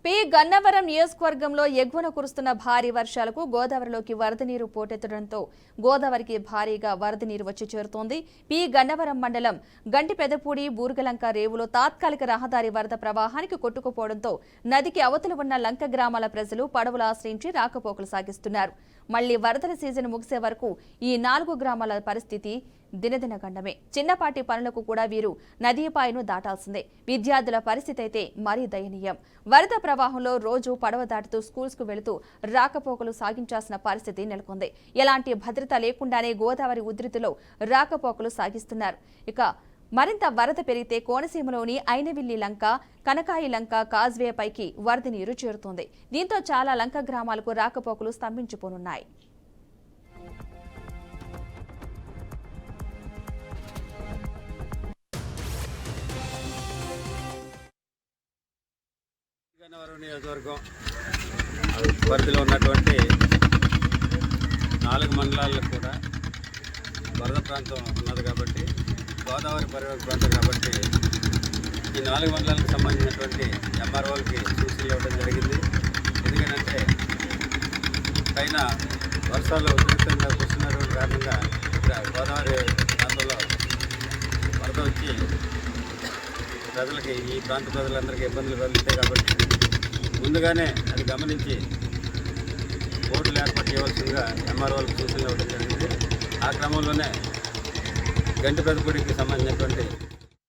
P Gannavaram నియోజకవర్గంలో ఎగువన కురుస్తున్న భారీ వర్షాలకు గోదావరిలోకి వరద నీరు పోటెత్తడంతో గోదావరికి భారీగా వరద నీరు వచ్చి చేరుతోంది. పి గన్నవరం మండలం గంటిపెదపూడి బూర్గలంక రేవులో తాత్కాలిక రహదారి వరద ప్రవాహానికి కొట్టుకుపోవడంతో నదికి అవతల ఉన్న లంక గ్రామాల ప్రజలు పడవలు ఆశ్రయించి రాకపోకలు సాగిస్తున్నారు. మళ్లీ వరదల సీజన్ ముగిసే వరకు ఈ 4 గ్రామాల పరిస్థితి దినదినగండమే. చిన్నపాటి పనులకు కూడా వీరు నదీపాయను దాటాల్సిందే. విద్యార్థుల పరిస్థితి అయితే మరీ దయనీయం. వరద ప్రవాహంలో రోజు పడవ దాటుతూ స్కూల్స్కు వెళుతూ రాకపోకలు సాగించాల్సిన పరిస్థితి నెలకొంది. ఎలాంటి భద్రత లేకుండానే గోదావరి ఉధృతిలో రాకపోకలు సాగిస్తున్నారు. ఇక మరింత వరద పెరిగితే కోనసీమలోని ఐనవిల్లి లంక, కనకాయి లంక కాజ్వే పైకి వరద నీరు చేరుతోంది. దీంతో చాలా లంక గ్రామాలకు రాకపోకలు స్తంభించిపోనున్నాయి. గన్నవరం నియోజకవర్గం పరిధిలో ఉన్నటువంటి 4 మండలాలకు కూడా వరద ప్రాంతం ఉన్నది కాబట్టి, గోదావరి పరివాహక ప్రాంతం కాబట్టి ఈ 4 మండలాలకు సంబంధించినటువంటి ఎంఆర్ఓలకి సూచనలు ఇవ్వడం జరిగింది. ఎందుకంటే పైన వర్షాలు ఉధృతంగా కురుస్తున్నటువంటి కారణంగా ఇక్కడ గోదావరి ప్రాంతంలో వరద వచ్చి ప్రజలకి, ఈ ప్రాంత ప్రజలందరికీ ఇబ్బందులు కలుగుతాయి కాబట్టి ముందుగానే అది గమనించి బోర్డులు ఏర్పాటు చేయవలసిందిగా ఎంఆర్ఓలకు సూచనలు ఇవ్వడం జరిగింది. ఆ క్రమంలోనే గంటిపెదపూడికి సంబంధించినటువంటి